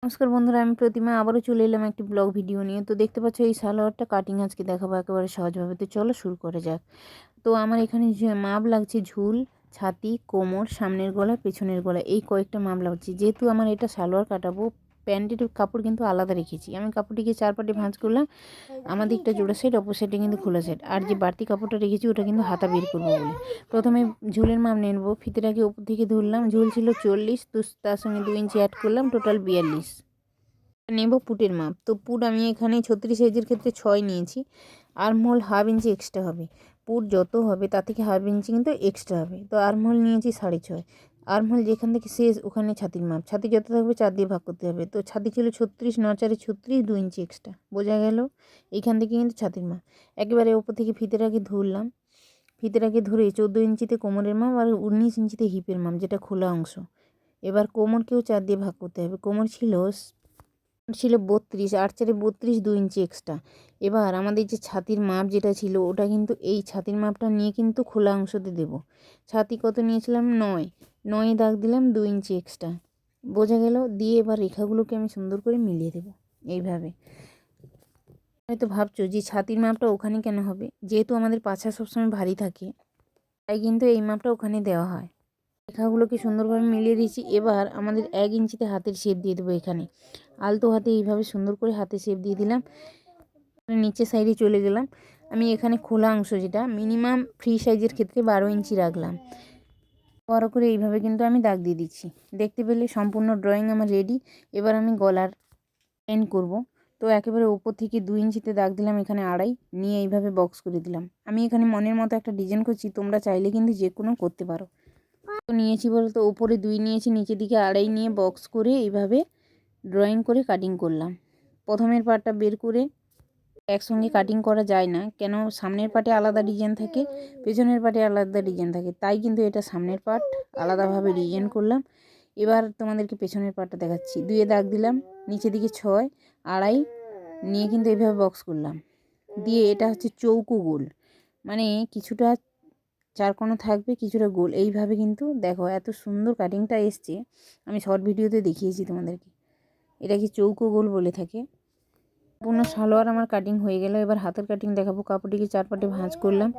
নমস্কার বন্ধুরা, আমি প্রতিমা আবারও চলে এলাম একটি ব্লগ ভিডিও নিয়ে। তো দেখতে পাচ্ছ এই সালোয়ারটা কাটিং আজকে দেখাবো একেবারে সহজভাবে। তো চলো শুরু করে যাক। তো আমার এখানে যে মাপ লাগছে ঝুল, ছাতি, কোমর, সামনের গলা, পেছনের গলা, এই কয়েকটা মাপ লাগছে। যেহেতু আমার এটা সালোয়ার কাটাবো, প্যান্টের কাপড় কিন্তু আলাদা রেখেছি। আমি কাপড়টিকে 4 পাটে ভাঁজ করলাম। আমার দিকটা জোড়া সাইড, অপর সাইডে কিন্তু খোলা সাইড। আর যে বাড়তি কাপড়টা রেখেছি ওটা কিন্তু হাতা বের করবো বলে। প্রথমে ঝুলের মাপ নিয়ে নেবো। ফিতেটাকে উপর থেকে ধরলাম। ঝুল ছিল 40, তো তার সঙ্গে 2 ইঞ্চি অ্যাড করলাম, টোটাল 42 নেব। পুটের মাপ, তো পুট আমি এখানে 36 সাইজের ক্ষেত্রে 6 নিয়েছি। আর্মহোল হাফ ইঞ্চি এক্সট্রা হবে। পুট যত হবে তার থেকে হাফ ইঞ্চি কিন্তু এক্সট্রা হবে। তো আর্মহোল নিয়েছি 6.5। আর্মহোল যেখান থেকে শেষ ওখানে ছাতির মাপ, ছাতি যত থাকবে 4 দিয়ে ভাগ করতে হবে। তো ছাতি ছিল 36, 9 4 36, 2 ইঞ্চি এক্সট্রা, বোঝা গেল? এইখান থেকে কিন্তু ছাতির মাপ একেবারে ওপর থেকে ফিতেটাকে ধরলাম। ফিতেটাকে ধরে 14 ইঞ্চিতে কোমরের মাপ আর 19 ইঞ্চিতে হিপের মাপ, যেটা খোলা অংশ। এবার কোমরকেও 4 দিয়ে ভাগ করতে হবে। কোমর ছিল 32, 8 4 32, 2 ইঞ্চি এক্সট্রা। এবার আমাদের যে ছাতির মাপ যেটা ছিল ওটা কিন্তু এই ছাতির মাপটা নিয়ে কিন্তু খোলা অংশতে দেব। ছাতি কত নিয়েছিলাম? 9 দাগ দিলাম, 2 ইঞ্চি এক্সট্রা, বোঝা গেল? দিয়ে এবার রেখাগুলোকে আমি সুন্দর করে মিলিয়ে দেব এইভাবে। হয়তো ভাবছো যে ছাতির মাপটা ওখানে কেন হবে? যেহেতু আমাদের পাছা সবসময় ভারী থাকে, তাই কিন্তু এই মাপটা ওখানে দেওয়া হয়। রেখাগুলোকে সুন্দরভাবে মিলিয়ে দিয়েছি। এবার আমাদের 1 ইঞ্চিতে হাতের শেপ দিয়ে দেবো। এখানে আলতো হাতে এইভাবে সুন্দর করে হাতে শেপ দিয়ে দিলাম। নিচে সাইডে চলে গেলাম। আমি এখানে খোলা অংশ যেটা মিনিমাম ফ্রি সাইজের ক্ষেত্রে 12 ইঞ্চি রাখলাম। বড় করে এইভাবে কিন্তু আমি দাগ দিয়ে দিচ্ছি। দেখতে পেলে সম্পূর্ণ ড্রয়িং আমার রেডি। এবার আমি গলার এন্ড করব। তো একেবারে উপর থেকে 2 ইঞ্চিতে দাগ দিলাম, এখানে 2.5 নিয়ে এইভাবে বক্স করে দিলাম। আমি এখানে মনের মতো একটা ডিজাইন করছি, তোমরা চাইলে কিন্তু যে কোনো করতে পারো। তো নিয়েছি বলতো উপরে 2 নিয়েছি, নিচের দিকে 2.5 নিয়ে বক্স করে এইভাবে ড্রয়িং করে কাটিং করলাম। প্রথমের পার্টটা বের করে একসঙ্গে কাটিং করা যায় না, কেন সামনের পার্টে আলাদা ডিজাইন থাকে, পেছনের পার্টে আলাদা ডিজাইন থাকে, তাই কিন্তু এটা সামনের পার্ট আলাদাভাবে ডিজাইন করলাম। এবার তোমাদেরকে পেছনের পার্টটা দেখাচ্ছি। 2 দাগ দিলাম, নিচের দিকে 6, 2.5 নিয়ে কিন্তু এইভাবে বক্স করলাম। দিয়ে এটা হচ্ছে চৌকো গোল, মানে কিছুটা চারকোনা থাকবে, কিছুটা গোল, এইভাবে কিন্তু দেখো এত সুন্দর কাটিংটা এসছে। আমি শর্ট ভিডিওতে দেখিয়েছি তোমাদেরকে। এটাকে চৌকো গোল বলে থাকে। সম্পূর্ণ সালোয়ার আমার কাটিং হয়ে গেল। এবার হাতের কাটিং দেখাবো। কাপড়টিকে 4 পাটে ভাঁজ করলাম।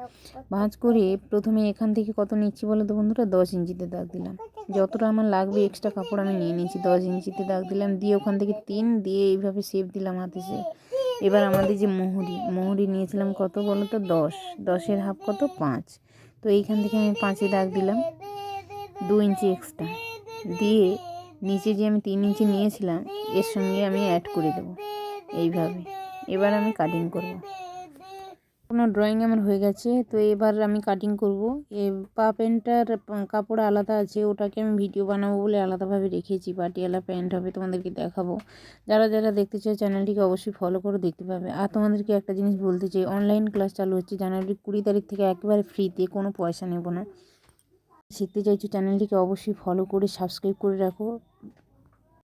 ভাঁজ করে প্রথমে এখান থেকে কত নিচ্ছি বলো তো বন্ধুরা? 10 ইঞ্চিতে দাগ দিলাম। যতটা আমার লাগবে এক্সট্রা কাপড় আমি নিয়ে নিয়েছি, 10 ইঞ্চিতে দাগ দিলাম। দিয়ে ওখান থেকে 3 দিয়ে এইভাবে শেপ দিলাম হাতে শেপ। এবার আমাদের যে মোহরি নিয়েছিলাম কত বলো তো? 10, 10-এর হাফ কত? 5। তো এইখান থেকে আমি 5-এ দাগ দিলাম, 2 ইঞ্চি এক্সট্রা দিয়ে নিচে যে আমি 3 ইঞ্চি নিয়েছিলাম এর সঙ্গে আমি অ্যাড করে দেবো এইভাবে। এবার আমি কাটিং করব। কোনো ড্রয়িং আমার হয়ে গেছে। তো এবার আমি কাটিং করব। পা প্যান্টটার কাপড় আলাদা আছে, ওটাকে আমি ভিডিও বানাবো বলে আলাদাভাবে রেখেছি। পাটিয়ালা প্যান্ট হবে, তোমাদেরকে দেখাবো। যারা যারা দেখতে চায় চ্যানেলটিকে অবশ্যই ফলো করে দেখতে পাবে। আর তোমাদেরকে একটা জিনিস বলতে চাই, অনলাইন ক্লাস চালু হচ্ছে জানুয়ারি 20 তারিখ থেকে, একেবারে ফ্রিতে, কোনো পয়সা নেব না। শিখতে চাইছো চ্যানেলটিকে অবশ্যই ফলো করে সাবস্ক্রাইব করে রাখো।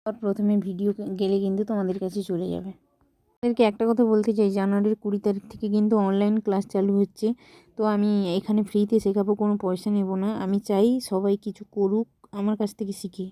আর প্রথমে ভিডিও গেলে কিন্তু তোমাদের কাছে চলে যাবে। আপনাদেরকে একটা কথা বলতে চাই, জানুয়ারির 20 তারিখ থেকে কিন্তু অনলাইন ক্লাস চালু হচ্ছে। তো আমি এখানে ফ্রিতে শেখাবো, কোনো পয়সা নেব না। আমি চাই সবাই কিছু করুক আমার কাছ থেকে শিখে।